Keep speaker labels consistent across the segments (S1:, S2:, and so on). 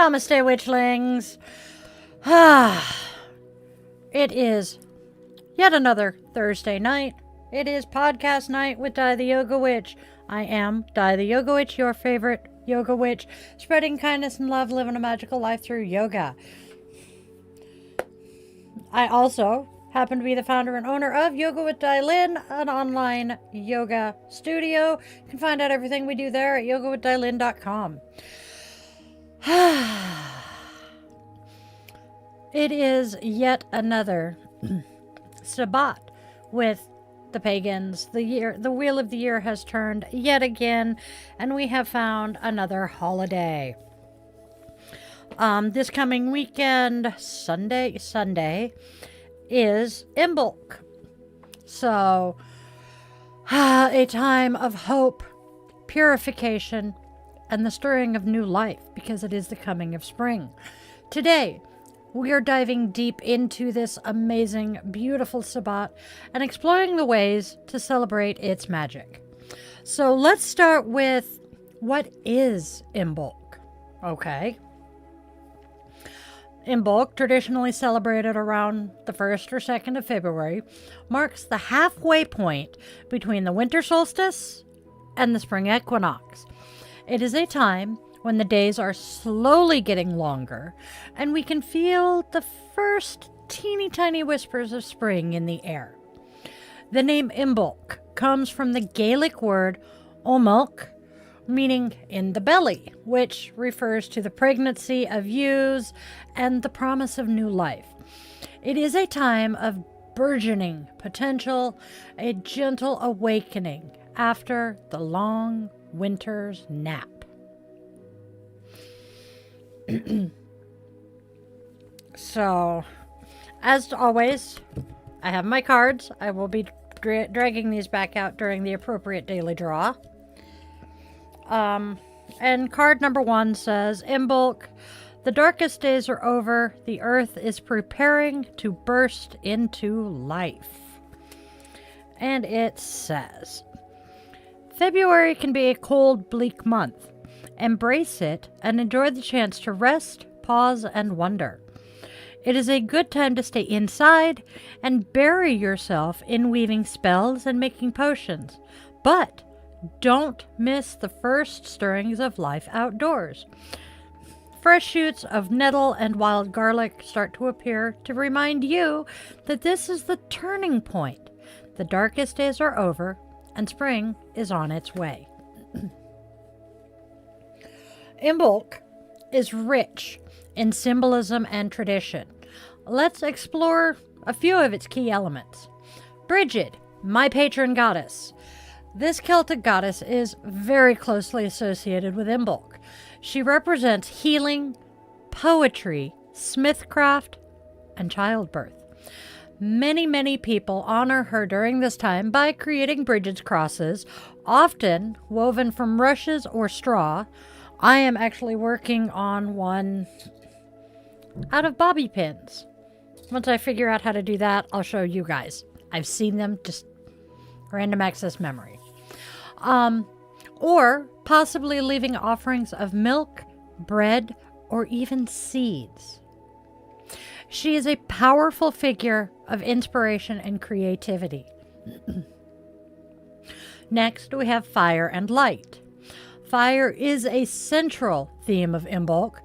S1: Namaste, Witchlings. It is yet another Thursday night. It is podcast night with ditheyogawitch. I am ditheyogawitch, your favorite yoga witch, spreading kindness and love, living a magical life through yoga. I also happen to be the founder and owner of Yoga with Dailin, an online yoga studio. You can find out everything we do there at yogawithdylin.com. It is yet another Sabbat with the pagans. The wheel of the year has turned yet again, and we have found another holiday. This coming weekend, Sunday, is Imbolc. So, a time of hope, purification, and the stirring of new life, because it is the coming of spring. Today, we are diving deep into this amazing, beautiful Sabbat and exploring the ways to celebrate its magic. So let's start with, what is Imbolc? Okay. Imbolc, traditionally celebrated around the 1st or 2nd of February, marks the halfway point between the winter solstice and the spring equinox. It is a time when the days are slowly getting longer, and we can feel the first teeny tiny whispers of spring in the air. The name Imbolc comes from the Gaelic word Omulc, meaning in the belly, which refers to the pregnancy of ewes and the promise of new life. It is a time of burgeoning potential, a gentle awakening after the long winter's nap. So, as always, I have my cards. I will be dragging these back out during the appropriate daily draw. And card number 1 says, Imbolc, the darkest days are over. The earth is preparing to burst into life. And it says, February can be a cold, bleak month. Embrace it and enjoy the chance to rest, pause, and wonder. It is a good time to stay inside and bury yourself in weaving spells and making potions. But don't miss the first stirrings of life outdoors. Fresh shoots of nettle and wild garlic start to appear to remind you that this is the turning point. The darkest days are over and spring is on its way. Imbolc is rich in symbolism and tradition. Let's explore a few of its key elements. Brigid, my patron goddess. This Celtic goddess is very closely associated with Imbolc. She represents healing, poetry, smithcraft, and childbirth. Many people honor her during this time by creating Brigid's crosses, often woven from rushes or straw. I am actually working on one out of bobby pins. Once I figure out how to do that, I'll show you guys. I've seen them, just random access memory. Or possibly leaving offerings of milk, bread, or even seeds. She is a powerful figure of inspiration and creativity. Next, we have fire and light. Fire is a central theme of Imbolc,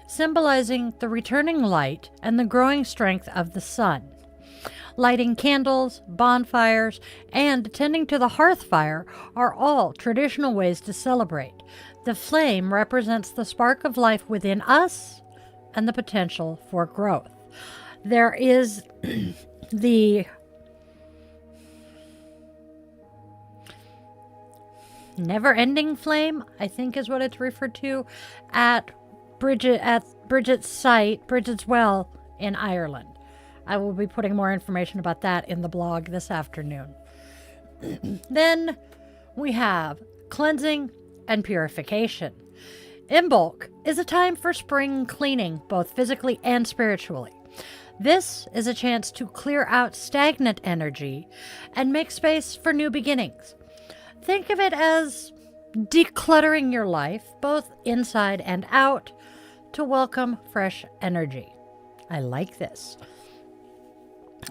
S1: symbolizing the returning light and the growing strength of the sun. Lighting candles, bonfires, and tending to the hearth fire are all traditional ways to celebrate. The flame represents the spark of life within us and the potential for growth. There is the never-ending flame, I think is what it's referred to, at Brigid's site, Brigid's Well in Ireland. I will be putting more information about that in the blog this afternoon. Then we have cleansing and purification. Imbolc is a time for spring cleaning, both physically and spiritually. This is a chance to clear out stagnant energy and make space for new beginnings. Think of it as decluttering your life, both inside and out, to welcome fresh energy. I like this.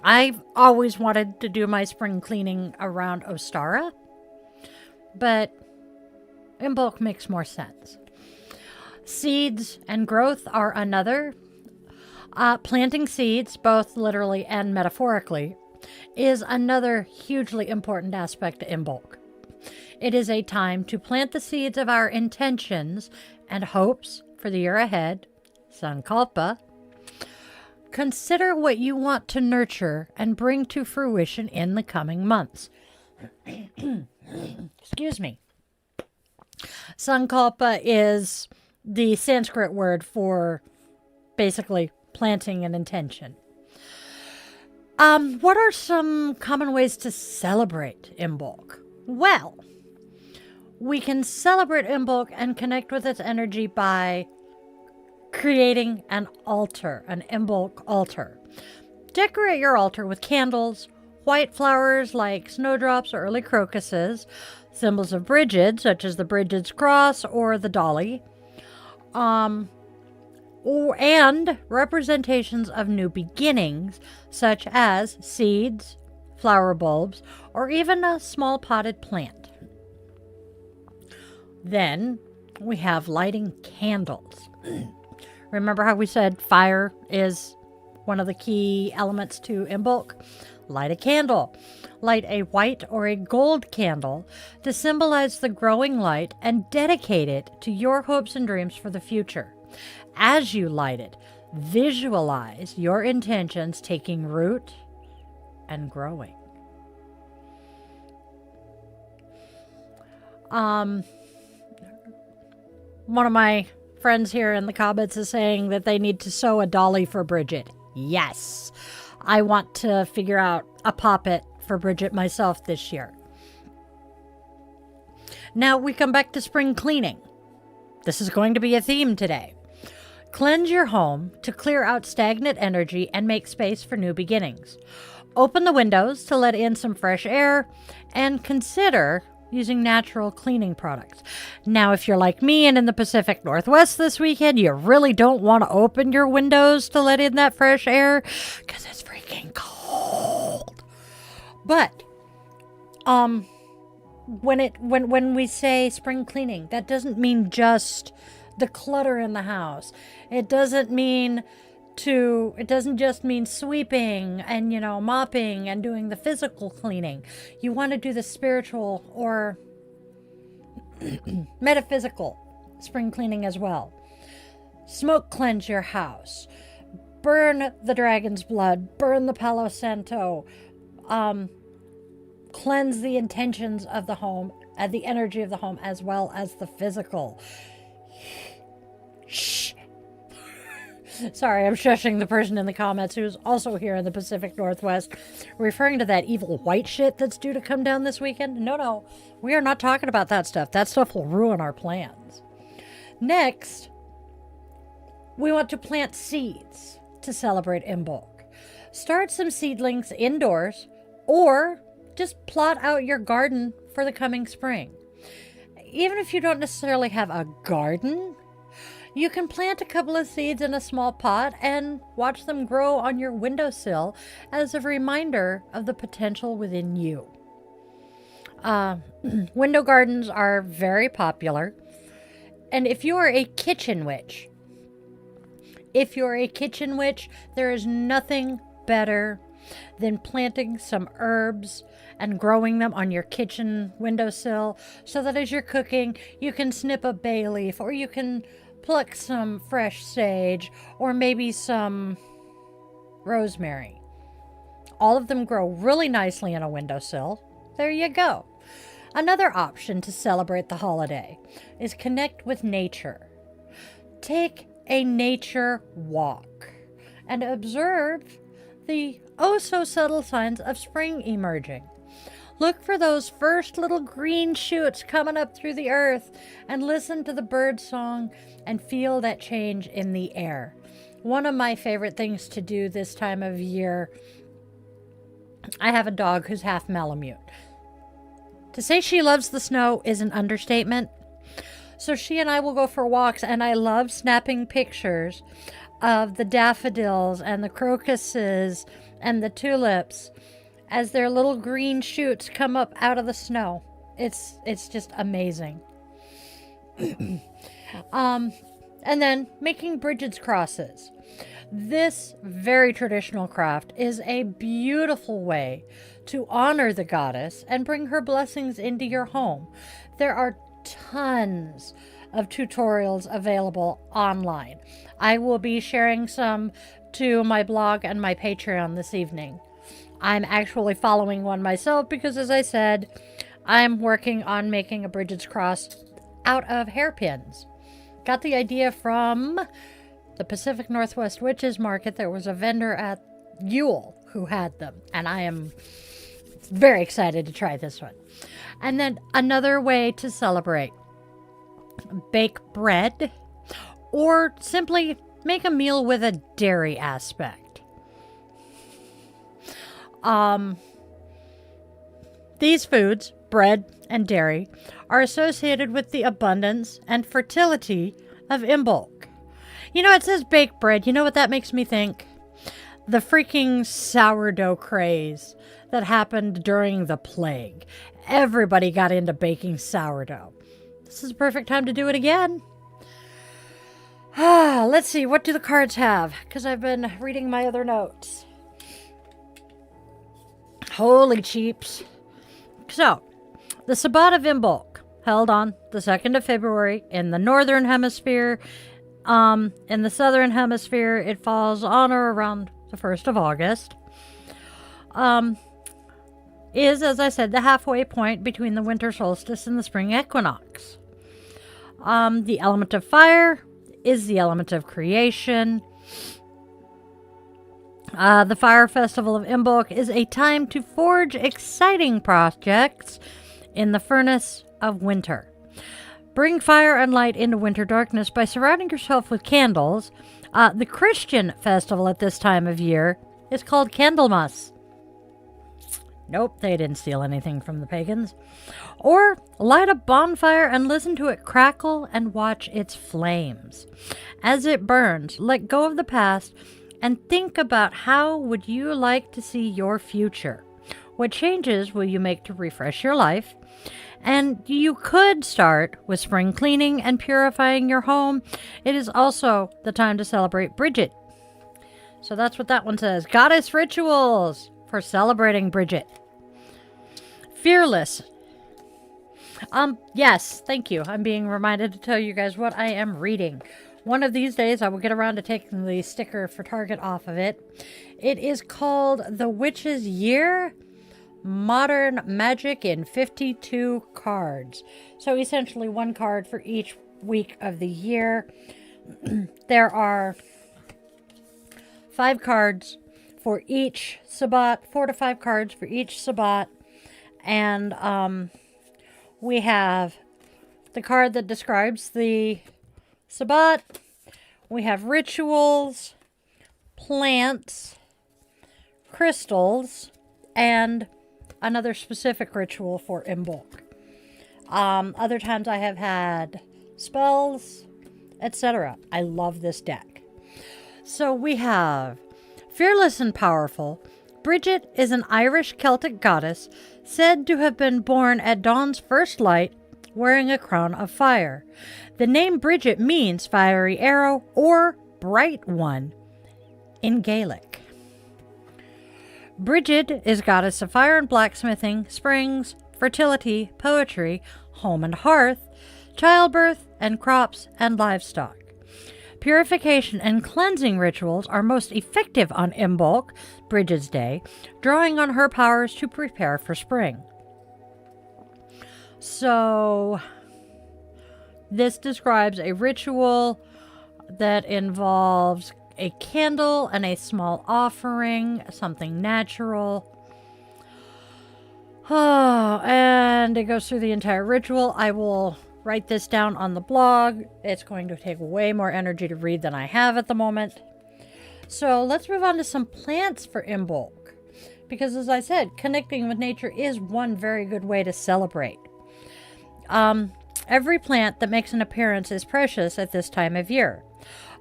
S1: I've always wanted to do my spring cleaning around Ostara, but Imbolc makes more sense. Seeds and growth are another. Planting seeds, both literally and metaphorically, is another hugely important aspect to Imbolc. It is a time to plant the seeds of our intentions and hopes for the year ahead, Sankalpa. Consider what you want to nurture and bring to fruition in the coming months. Excuse me. Sankalpa is the Sanskrit word for basically planting an intention. What are some common ways to celebrate Imbolc? Well, we can celebrate Imbolc and connect with its energy by creating an altar, an Imbolc altar. Decorate your altar with candles, white flowers like snowdrops or early crocuses, symbols of Brigid, such as the Brigid's cross or the dolly, and representations of new beginnings, such as seeds, flower bulbs, or even a small potted plant. Then we have lighting candles. Remember how we said fire is one of the key elements to Imbolc? Light a candle. Light a white or a gold candle to symbolize the growing light and dedicate it to your hopes and dreams for the future. As you light it, visualize your intentions taking root and growing. One of my friends here in the comments is saying that they need to sew a dolly for Bridget. Yes, I want to figure out a poppet for Bridget myself this year. Now we come back to spring cleaning. This is going to be a theme today. Cleanse your home to clear out stagnant energy and make space for new beginnings. Open the windows to let in some fresh air and consider using natural cleaning products. Now, if you're like me and in the Pacific Northwest this weekend, you really don't want to open your windows to let in that fresh air because it's freaking cold. But when we say spring cleaning, that doesn't mean just the clutter in the house. It doesn't just mean sweeping and, mopping and doing the physical cleaning. You want to do the spiritual or metaphysical spring cleaning as well. Smoke cleanse your house. Burn the dragon's blood. Burn the Palo Santo. Cleanse the intentions of the home, the energy of the home, as well as the physical. Shh. Sorry, I'm shushing the person in the comments who's also here in the Pacific Northwest, referring to that evil white shit that's due to come down this weekend. No, we are not talking about that stuff. That stuff will ruin our plans. Next, we want to plant seeds to celebrate Imbolc. Start some seedlings indoors or just plot out your garden for the coming spring. Even if you don't necessarily have a garden, you can plant a couple of seeds in a small pot and watch them grow on your windowsill as a reminder of the potential within you. Window gardens are very popular. And if you are a kitchen witch, there is nothing better than planting some herbs and growing them on your kitchen windowsill so that as you're cooking, you can snip a bay leaf or you can pluck some fresh sage or maybe some rosemary. All of them grow really nicely on a windowsill. There you go. Another option to celebrate the holiday is connect with nature. Take a nature walk and observe the oh-so-subtle signs of spring emerging. Look for those first little green shoots coming up through the earth and listen to the bird song and feel that change in the air. One of my favorite things to do this time of year, I have a dog who's half Malamute. To say she loves the snow is an understatement. So she and I will go for walks, and I love snapping pictures of the daffodils and the crocuses and the tulips as their little green shoots come up out of the snow. It's just amazing. And then making Bridget's crosses. This very traditional craft is a beautiful way to honor the goddess and bring her blessings into your home. There are tons of tutorials available online. I will be sharing some to my blog and my Patreon this evening. I'm actually following one myself because, as I said, I'm working on making a Bridget's cross out of hairpins. Got the idea from the Pacific Northwest Witches Market. There was a vendor at Yule who had them, and I am very excited to try this one. And then another way to celebrate: bake bread, or simply make a meal with a dairy aspect. These foods, bread and dairy, are associated with the abundance and fertility of Imbolc. You know, it says baked bread. You know what that makes me think? The freaking sourdough craze that happened during the plague. Everybody got into baking sourdough. This is the perfect time to do it again. Let's see, what do the cards have? Because I've been reading my other notes. Holy cheeps. So, the Sabbat of Imbolc, held on the 2nd of February in the Northern Hemisphere. In the Southern Hemisphere, it falls on or around the 1st of August. Is, as I said, the halfway point between the winter solstice and the spring equinox. The element of fire is the element of creation. The Fire Festival of Imbolc is a time to forge exciting projects in the furnace of winter. Bring fire and light into winter darkness by surrounding yourself with candles. The Christian festival at this time of year is called Candlemas. Nope, they didn't steal anything from the pagans. Or light a bonfire and listen to it crackle and watch its flames. As it burns, let go of the past and think about how would you like to see your future. What changes will you make to refresh your life? And you could start with spring cleaning and purifying your home. It is also the time to celebrate Bridget. So that's what that one says. Goddess rituals for celebrating Bridget. Fearless. Yes, thank you. I'm being reminded to tell you guys what I am reading. One of these days, I will get around to taking the sticker for Target off of it. It is called The Witch's Year, Modern Magic in 52 cards. So essentially one card for each week of the year. There are 5 cards for each Sabbat, 4 to 5 cards for each Sabbat. And we have the card that describes the Sabbat. We have rituals, plants, crystals, and another specific ritual for Imbolc. Other times I have had spells, etc. I love this deck. So we have Fearless and Powerful. Bridget is an Irish Celtic goddess said to have been born at dawn's first light, wearing a crown of fire. The name Bridget means fiery arrow or bright one in Gaelic. Bridget is goddess of fire and blacksmithing, springs, fertility, poetry, home and hearth, childbirth, and crops and livestock. Purification and cleansing rituals are most effective on Imbolc, Bridget's Day, drawing on her powers to prepare for spring. So, this describes a ritual that involves a candle and a small offering, something natural. Oh, and it goes through the entire ritual. I will write this down on the blog. It's going to take way more energy to read than I have at the moment. So let's move on to some plants for Imbolc. Because as I said, connecting with nature is one very good way to celebrate. Every plant that makes an appearance is precious at this time of year.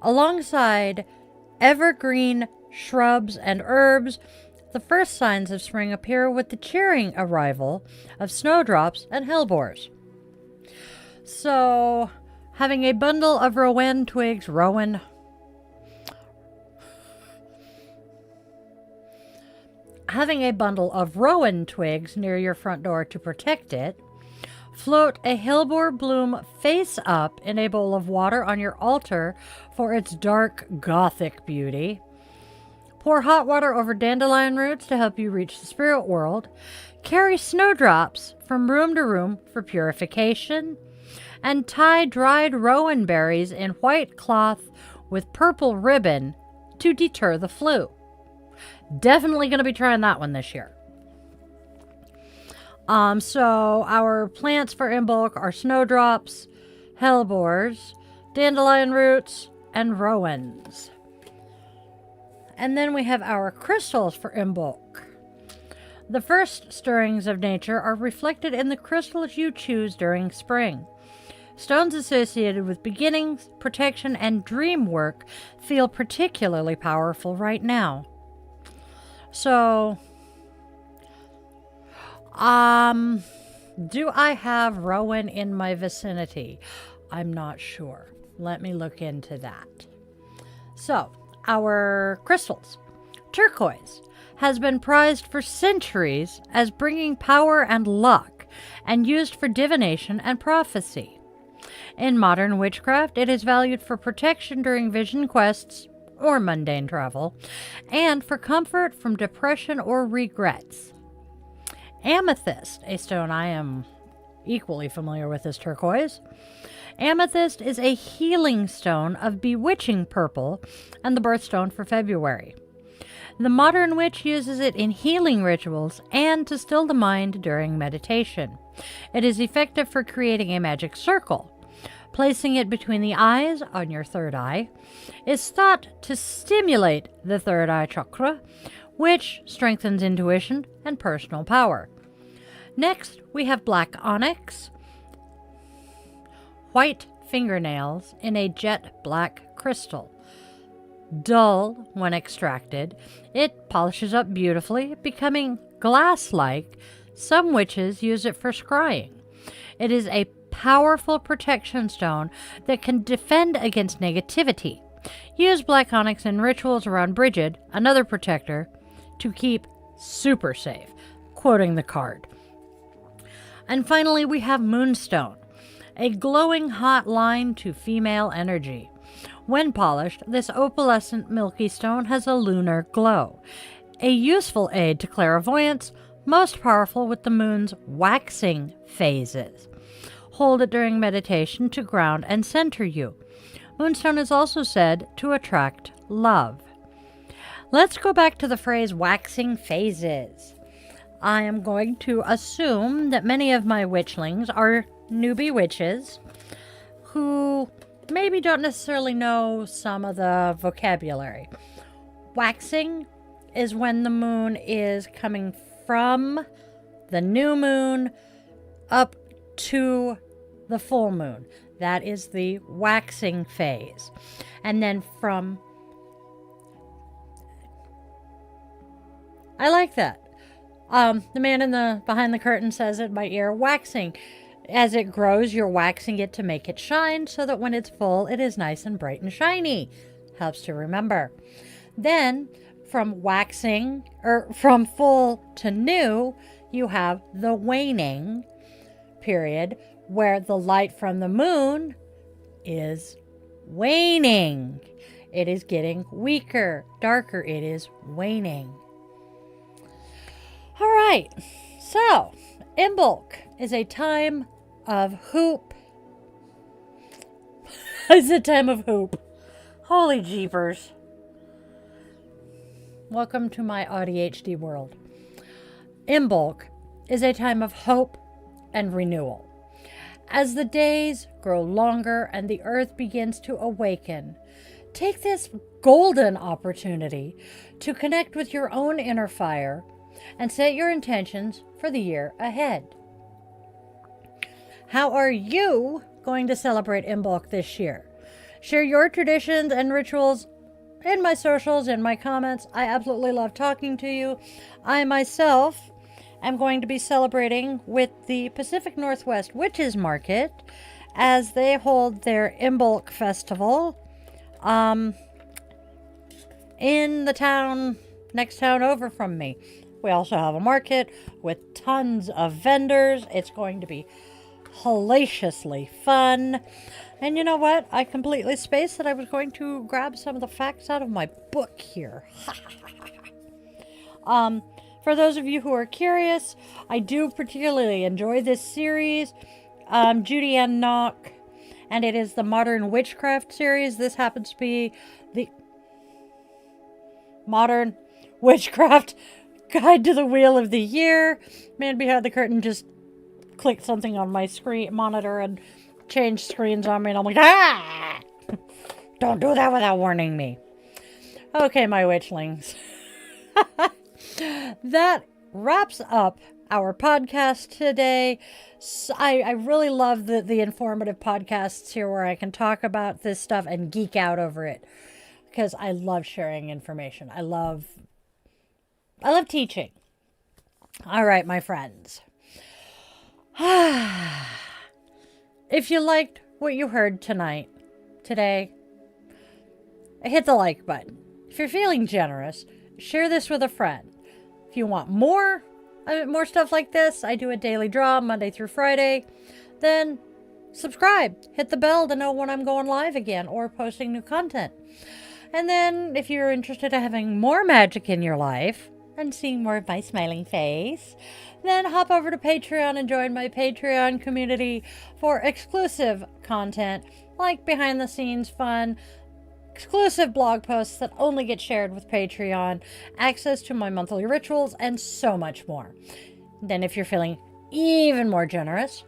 S1: Alongside evergreen shrubs and herbs, the first signs of spring appear with the cheering arrival of snowdrops and hellebores. So, having a bundle of rowan twigs, having a bundle of rowan twigs near your front door to protect it, float a hellebore bloom face up in a bowl of water on your altar for its dark gothic beauty. Pour hot water over dandelion roots to help you reach the spirit world. Carry snowdrops from room to room for purification. And tie dried rowan berries in white cloth with purple ribbon to deter the flu. Definitely going to be trying that one this year. So our plants for Imbolc are snowdrops, hellebores, dandelion roots, and rowans. And then we have our crystals for Imbolc. The first stirrings of nature are reflected in the crystals you choose during spring. Stones associated with beginnings, protection, and dream work feel particularly powerful right now. So, do I have rowan in my vicinity? I'm not sure. Let me look into that. So, our crystals. Turquoise has been prized for centuries as bringing power and luck and used for divination and prophecy. In modern witchcraft, it is valued for protection during vision quests or mundane travel, and for comfort from depression or regrets. Amethyst, a stone I am equally familiar with as turquoise. Amethyst is a healing stone of bewitching purple and the birthstone for February. The modern witch uses it in healing rituals and to still the mind during meditation. It is effective for creating a magic circle. Placing it between the eyes on your third eye is thought to stimulate the third eye chakra, which strengthens intuition and personal power. Next, we have black onyx, white fingernails in a jet black crystal. Dull when extracted, it polishes up beautifully, becoming glass-like. Some witches use it for scrying. It is a powerful protection stone that can defend against negativity. Use black onyx in rituals around Bridget, another protector, to keep super safe. Quoting the card. And finally, we have moonstone, a glowing hot line to female energy. When polished, this opalescent milky stone has a lunar glow, a useful aid to clairvoyance, most powerful with the moon's waxing phases. Hold it during meditation to ground and center you. Moonstone is also said to attract love. Let's go back to the phrase waxing phases. I am going to assume that many of my witchlings are newbie witches who maybe don't necessarily know some of the vocabulary. Waxing is when the moon is coming from the new moon up to the full moon. That is the waxing phase. And then from... I like that. The man behind the curtain says it in my ear, waxing. As it grows, you're waxing it to make it shine so that when it's full, it is nice and bright and shiny. Helps to remember. Then, from waxing, or from full to new, you have the waning period, where the light from the moon is waning. It is getting weaker, darker. It is waning. All right, so Imbolc is a time of hoop. It's a time of hoop. Holy jeepers. Welcome to my ADHD world. Imbolc is a time of hope and renewal. As the days grow longer and the earth begins to awaken, take this golden opportunity to connect with your own inner fire and set your intentions for the year ahead. How are you going to celebrate Imbolc this year? Share your traditions and rituals in my socials, in my comments. I absolutely love talking to you. I myself am going to be celebrating with the Pacific Northwest Witches Market as they hold their Imbolc Festival in the next town over from me. We also have a market with tons of vendors. It's going to be hellaciously fun. And you know what? I completely spaced that I was going to grab some of the facts out of my book here. For those of you who are curious, I do particularly enjoy this series. Judy Ann Knock, and it is the Modern Witchcraft series. This happens to be the Modern Witchcraft Guide to the Wheel of the Year. Man behind the curtain just clicked something on my screen monitor and changed screens on me, and I'm like, ah! Don't do that without warning me. Okay, my witchlings. That wraps up our podcast today. I really love the informative podcasts here where I can talk about this stuff and geek out over it, because I love sharing information. I love teaching. All right, my friends. If you liked what you heard today, hit the like button. If you're feeling generous, share this with a friend. If you want more stuff like this, I do a daily draw Monday through Friday. Then subscribe. Hit the bell to know when I'm going live again or posting new content. And then if you're interested in having more magic in your life and seeing more of my smiling face, then hop over to Patreon and join my Patreon community for exclusive content like behind the scenes fun, exclusive blog posts that only get shared with Patreon, access to my monthly rituals, and so much more. Then if you're feeling even more generous,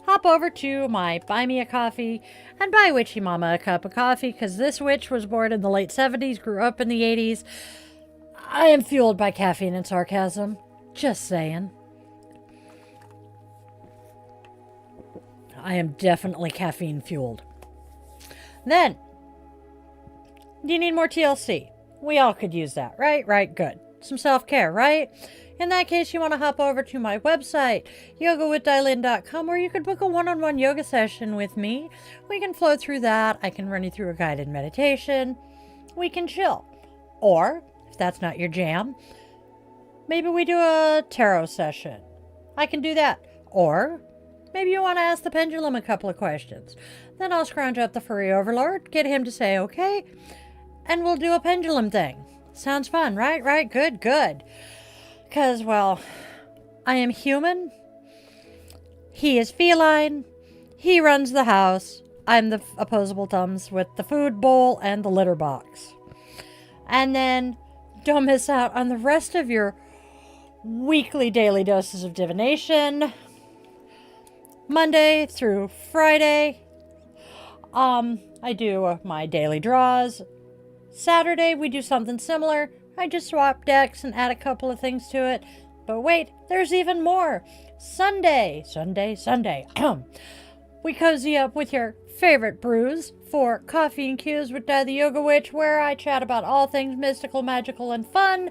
S1: hop over to my Buy Me a Coffee and buy Witchy Mama a cup of coffee, because this witch was born in the late 70s, grew up in the 80s. I am fueled by caffeine and sarcasm. Just saying. I am definitely caffeine fueled. Then, do you need more TLC? We all could use that, right? Right, good. Some self-care, right? In that case, you want to hop over to my website, yogawitch.com, where you could book a one-on-one yoga session with me. We can flow through that. I can run you through a guided meditation. We can chill. Or, if that's not your jam, maybe we do a tarot session. I can do that. Or, maybe you want to ask the pendulum a couple of questions. Then I'll scrounge up the furry overlord, get him to say okay, and we'll do a pendulum thing. Sounds fun, right? Right? Good, good. Because, well, I am human. He is feline. He runs the house. I'm the opposable thumbs with the food bowl and the litter box. And then don't miss out on the rest of your weekly daily doses of divination. Monday through Friday, I do my daily draws. Saturday, we do something similar. I just swap decks and add a couple of things to it. But wait, there's even more. Sunday. We cozy up with your favorite brews for Coffee and Cues with the Yoga Witch, where I chat about all things mystical, magical, and fun,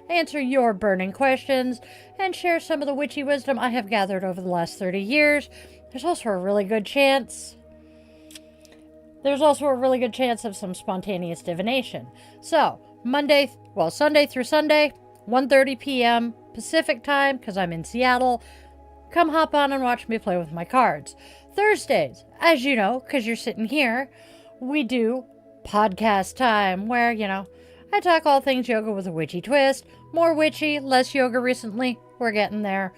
S1: answer your burning questions, and share some of the witchy wisdom I have gathered over the last 30 years. There's also a really good chance of some spontaneous divination. So, Sunday through Sunday, 1:30 p.m. Pacific time, because I'm in Seattle. Come hop on and watch me play with my cards. Thursdays, as you know, because you're sitting here, we do podcast time, where, I talk all things yoga with a witchy twist. More witchy, less yoga recently. We're getting there.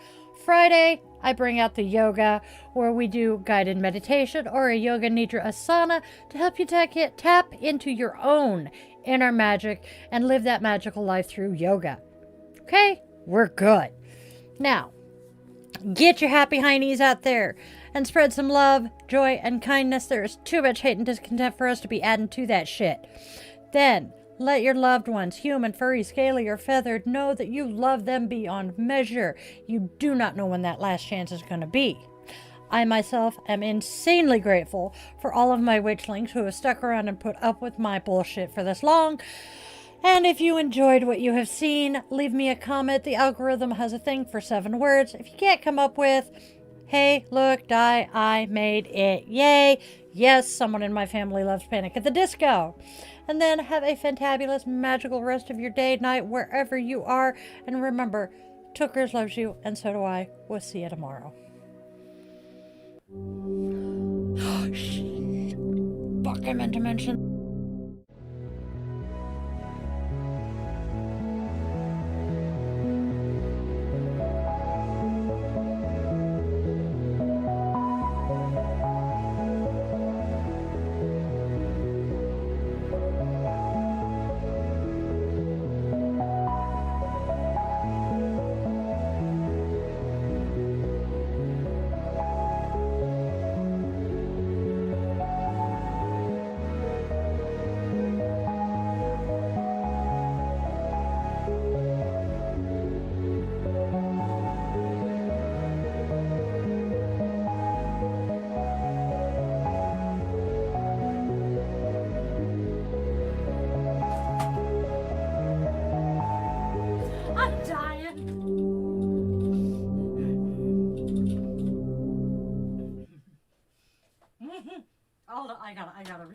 S1: Friday, I bring out the yoga, where we do guided meditation or a yoga nidra asana to help you tap into your own inner magic and live that magical life through yoga. Okay? We're good. Now, get your happy heinies out there and spread some love, joy, and kindness. There is too much hate and discontent for us to be adding to that shit. Then, let your loved ones, human, furry, scaly, or feathered, know that you love them beyond measure. You do not know when that last chance is going to be. I myself am insanely grateful for all of my witchlings who have stuck around and put up with my bullshit for this long. And if you enjoyed what you have seen, leave me a comment. The algorithm has a thing for 7 words. If you can't come up with, hey, look, die, I made it, yay. Yes, someone in my family loves Panic at the Disco. And then have a fantabulous, magical rest of your day, night, wherever you are. And remember, Tookers loves you, and so do I. We'll see you tomorrow. Fuck, I meant to mention. I'm dying. Hold on, I gotta